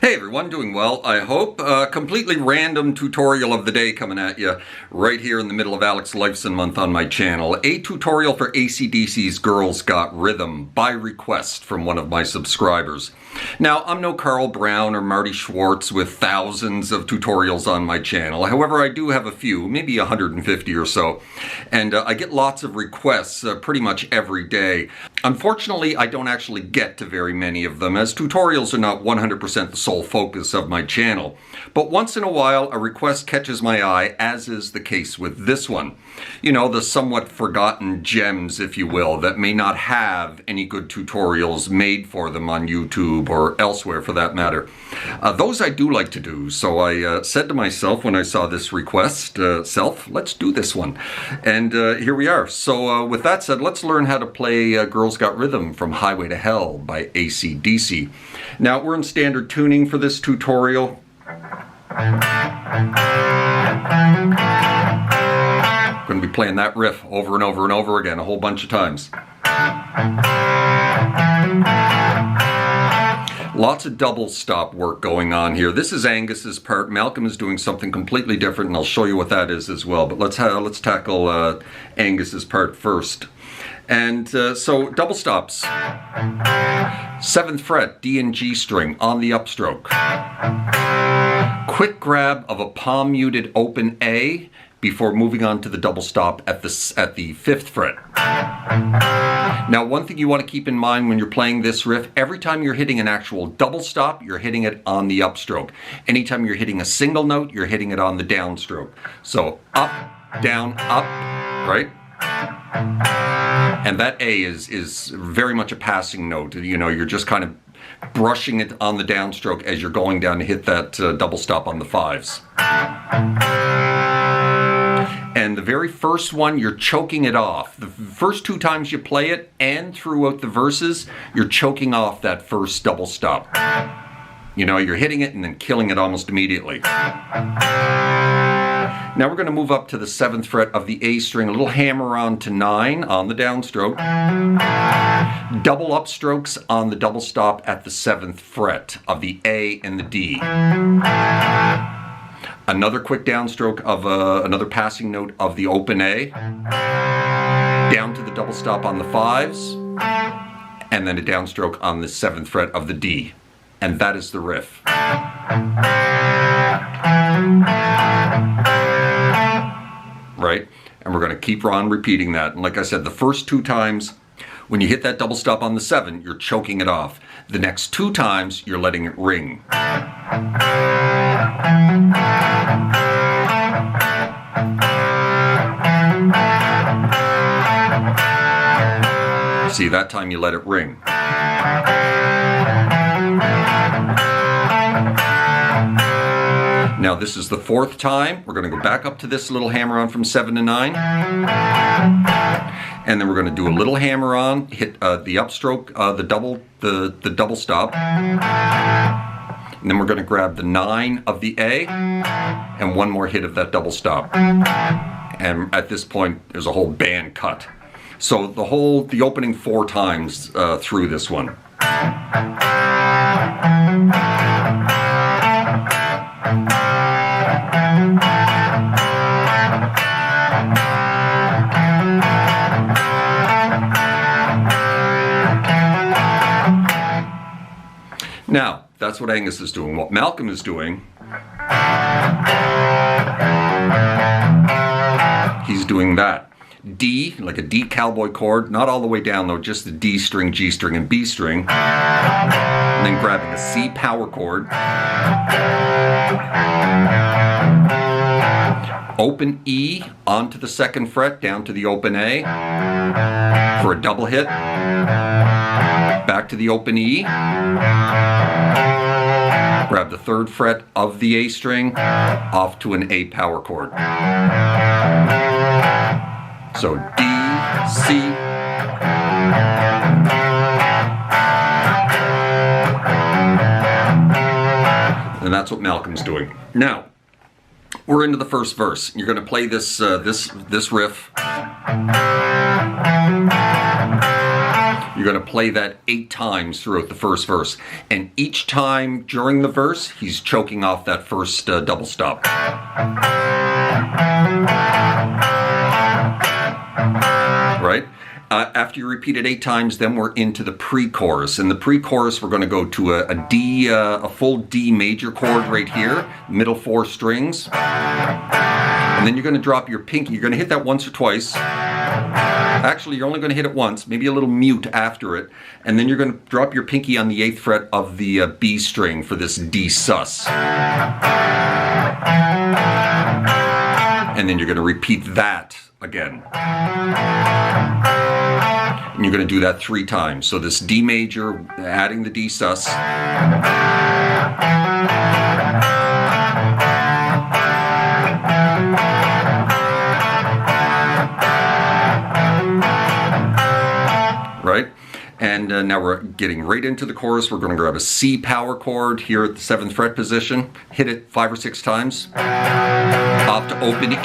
Hey everyone, doing well, I hope. Completely random tutorial of the day coming at you right here in the middle of Alex Lifeson Month on my channel. A tutorial for AC/DC's Girls Got Rhythm by request from one of my subscribers. Now, I'm no Carl Brown or Marty Schwartz with thousands of tutorials on my channel. However, I do have a few, maybe 150 or so, and I get lots of requests pretty much every day. Unfortunately, I don't actually get to very many of them, as tutorials are not 100% the sole focus of my channel. But once in a while, a request catches my eye, as is the case with this one. You know, the somewhat forgotten gems, if you will, that may not have any good tutorials made for them on YouTube or elsewhere for that matter. Those I do like to do, so I said to myself when I saw this request, let's do this one. And here we are. So with that said, let's learn how to play Girls Got Rhythm from Highway to Hell by AC/DC. Now, we're in standard tuning for this tutorial. I'm going to be playing that riff over and over and over again a whole bunch of times. Lots of double stop work going on here. This is Angus's part. Malcolm is doing something completely different, and I'll show you what that is as well. But let's tackle Angus's part first. And so double stops. 7th fret, D and G string on the upstroke. Quick grab of a palm muted open A before moving on to the double stop at the 5th fret. Now, one thing you want to keep in mind when you're playing this riff, every time you're hitting an actual double stop, you're hitting it on the upstroke. Anytime you're hitting a single note, you're hitting it on the downstroke. So up, down, up, right? And that A is very much a passing note. You know, you're just kind of brushing it on the downstroke as you're going down to hit that double stop on the 5s. And the very first one, you're choking it off. The first 2 times you play it and throughout the verses, you're choking off that first double stop. You know, you're hitting it and then killing it almost immediately. Now we're going to move up to the 7th fret of the A string, a little hammer on to 9 on the downstroke. Double upstrokes on the double stop at the 7th fret of the A and the D. Another quick downstroke of another passing note of the open A. Down to the double stop on the 5s. And then a downstroke on the 7th fret of the D. And that is the riff. Right? And we're going to keep on repeating that. And like I said, the first 2 times, when you hit that double stop on the 7, you're choking it off. The next 2 times, you're letting it ring. See, that time you let it ring. Now this is the 4th time. We're going to go back up to this little hammer on from 7 to 9. And then we're going to do a little hammer on, hit the upstroke, the double stop. And then we're going to grab the 9 of the A and one more hit of that double stop. And at this point, there's a whole band cut. So the opening 4 times through this one. Now, that's what Angus is doing. What Malcolm is doing, he's doing that. D, like a D cowboy chord, not all the way down though, just the D string, G string, and B string. And then grabbing a C power chord. Open E onto the 2nd fret, down to the open A for a double hit. Back to the open E. Grab the 3rd fret of the A string, off to an A power chord. So D, C, and that's what Malcolm's doing. Now, we're into the first verse. You're going to play this You're going to play that 8 times throughout the first verse. And each time during the verse, he's choking off that first double stop. Right? After you repeat it 8 times, then we're into the pre-chorus. In the pre-chorus, we're going to go to a full D major chord right here, middle 4 strings. And then you're going to drop your pinky. You're going to hit that once or twice. Actually, you're only going to hit it once, maybe a little mute after it. And then you're going to drop your pinky on the 8th fret of the B string for this D sus. And then you're going to repeat that again. And you're going to do that 3 times. So this D major, adding the D sus. Right? And now we're getting right into the chorus. We're going to grab a C power chord here at the 7th fret position. Hit it 5 or 6 times. Off to open E.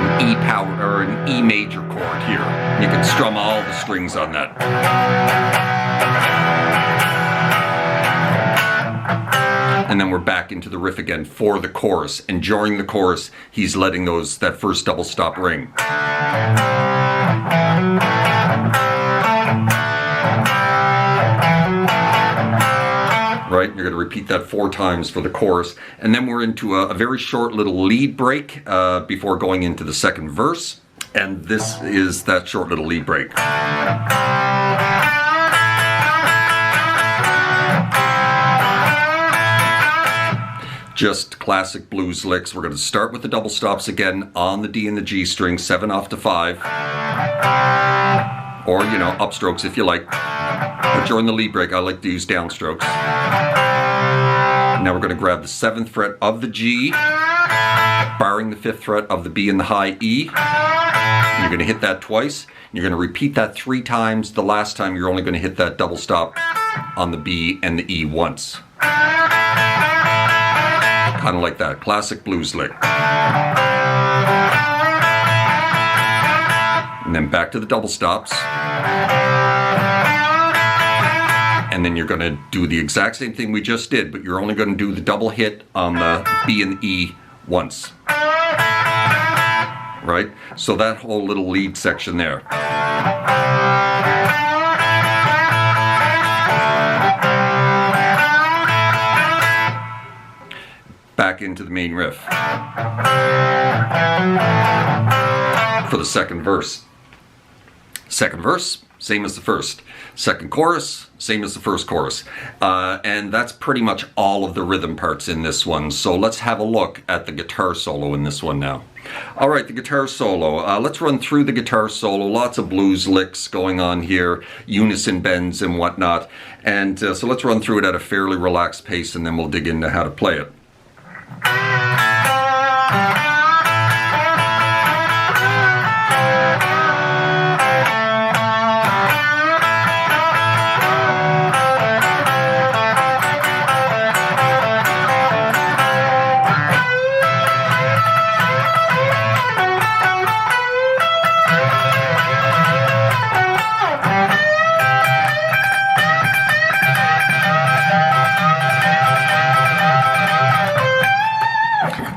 An E power, or an E major chord here. You can strum all the strings on that. And then we're back into the riff again for the chorus. And during the chorus, he's letting that first double stop ring. Right, you're going to repeat that 4 times for the chorus, and then we're into a very short little lead break before going into the second verse, and this is that short little lead break. Just classic blues licks. We're going to start with the double stops again on the D and the G string, 7 off to 5, or upstrokes if you like. But during the lead break, I like to use downstrokes. Now we're going to grab the 7th fret of the G, barring the 5th fret of the B and the high E. You're going to hit that twice. You're going to repeat that 3 times. The last time you're only going to hit that double stop on the B and the E once. Kind of like that. Classic blues lick. And then back to the double stops. And then you're going to do the exact same thing we just did, but you're only going to do the double hit on the B and the E once. Right? So that whole little lead section there. Back into the main riff. For the second verse. Second verse, same as the first. Second chorus, same as the first chorus. And that's pretty much all of the rhythm parts in this one. So let's have a look at the guitar solo in this one now. All right, the guitar solo. Let's run through the guitar solo. Lots of blues licks going on here, unison bends and whatnot. And so let's run through it at a fairly relaxed pace, and then we'll dig into how to play it.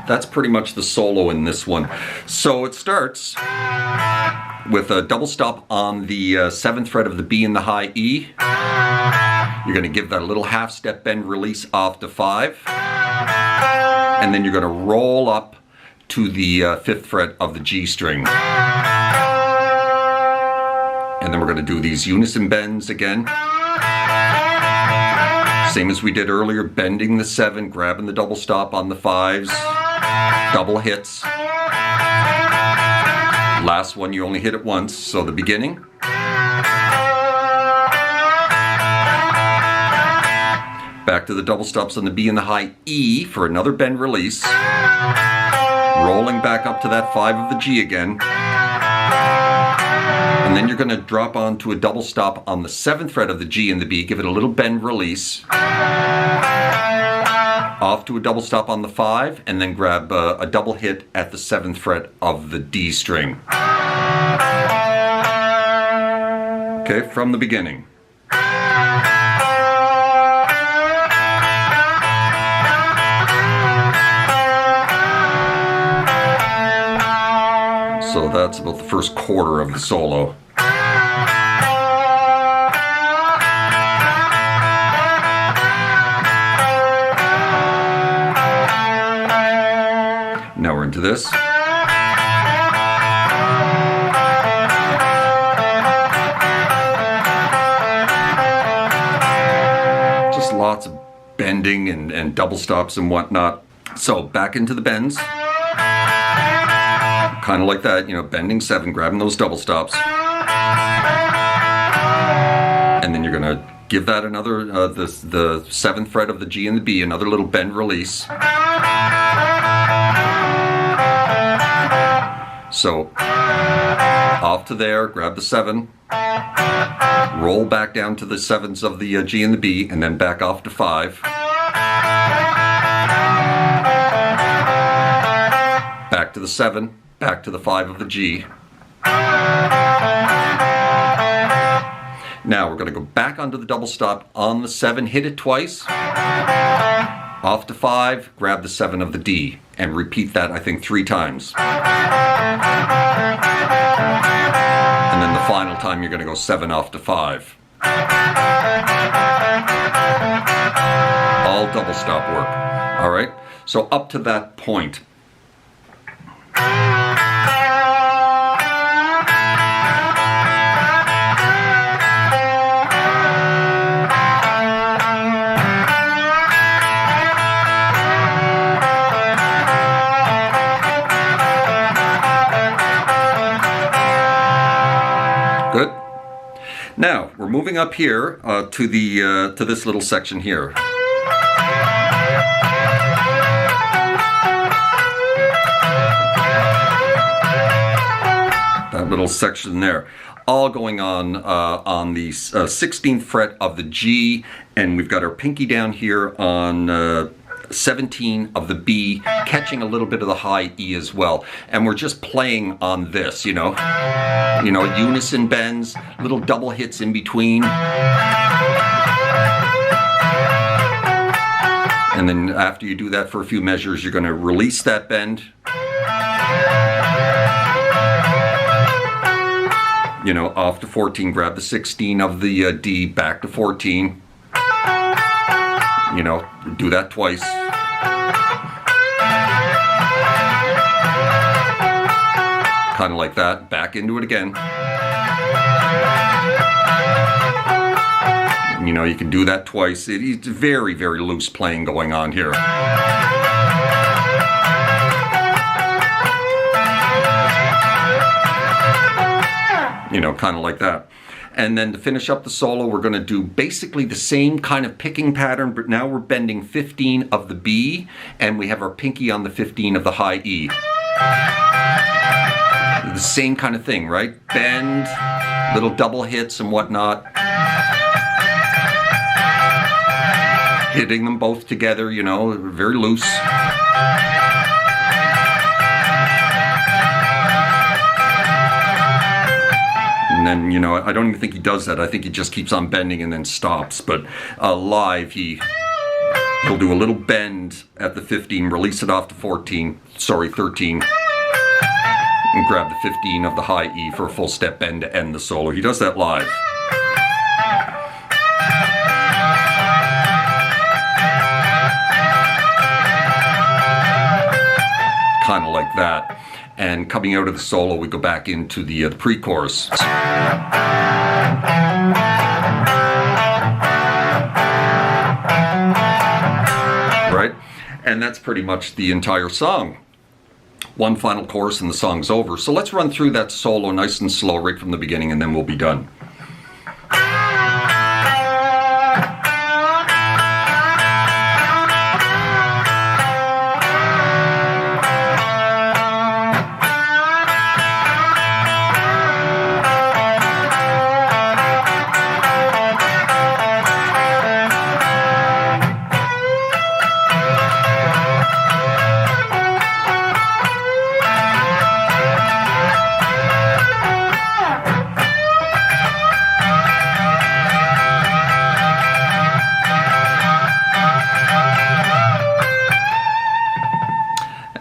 That's pretty much the solo in this one. So it starts with a double stop on the 7th fret of the B and the high E. You're going to give that a little half step bend release off to 5. And then you're going to roll up to the 5th fret of the G string. And then we're going to do these unison bends again. Same as we did earlier, bending the 7, grabbing the double stop on the 5s. Double hits. Last one you only hit it once, so the beginning. Back to the double stops on the B and the high E for another bend release. Rolling back up to that 5 of the G again. And then you're going to drop onto a double stop on the 7th fret of the G and the B, give it a little bend release. Off to a double stop on the 5, and then grab a double hit at the 7th fret of the D string. Okay, from the beginning. So that's about the first quarter of the solo. Now we're into this. Just lots of bending and double stops and whatnot. So back into the bends. Kind of like that, you know, bending 7, grabbing those double stops. And then you're going to give that another, the 7th fret of the G and the B, another little bend release. So, off to there, grab the 7, roll back down to the 7s of the G and the B, and then back off to 5. Back to the 7. Back to the 5 of the G. Now we're going to go back onto the double stop on the 7, hit it twice, off to 5, grab the 7 of the D, and repeat that I think 3 times. And then the final time you're going to go 7 off to 5. All double stop work. All right, so up to that point. Good. Now we're moving up here to this little section here. That little section there, all going on the 16th fret of the G, and we've got our pinky down here on 17 of the B, catching a little bit of the high E as well, and we're just playing on this, you know, unison bends, little double hits in between, and then after you do that for a few measures, you're going to release that bend, you know, off to 14, grab the 16 of the D, back to 14, you know, do that twice. Kind of like that, back into it again. You know, you can do that twice. It's very, very loose playing going on here. You know, kind of like that. And then to finish up the solo, we're going to do basically the same kind of picking pattern, but now we're bending 15 of the B, and we have our pinky on the 15 of the high E. The same kind of thing, right? Bend, little double hits and whatnot. Hitting them both together, you know, very loose. And then, you know, I don't even think he does that. I think he just keeps on bending and then stops. But live, he'll do a little bend at the 15, release it off to 13, and grab the 15 of the high E for a full step bend to end the solo. He does that live. Kind of like that. And coming out of the solo, we go back into the pre-chorus. Right? And that's pretty much the entire song. One final chorus and the song's over. So let's run through that solo nice and slow right from the beginning, and then we'll be done.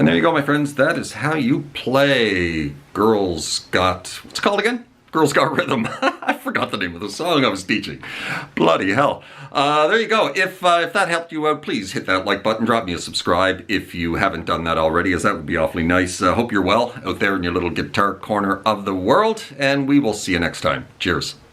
And there you go, my friends. That is how you play Girls Got... What's it called again? Girls Got Rhythm. I forgot the name of the song I was teaching. Bloody hell. There you go. If that helped you out, please hit that like button. Drop me a subscribe if you haven't done that already, as that would be awfully nice. Hope you're well out there in your little guitar corner of the world. And we will see you next time. Cheers.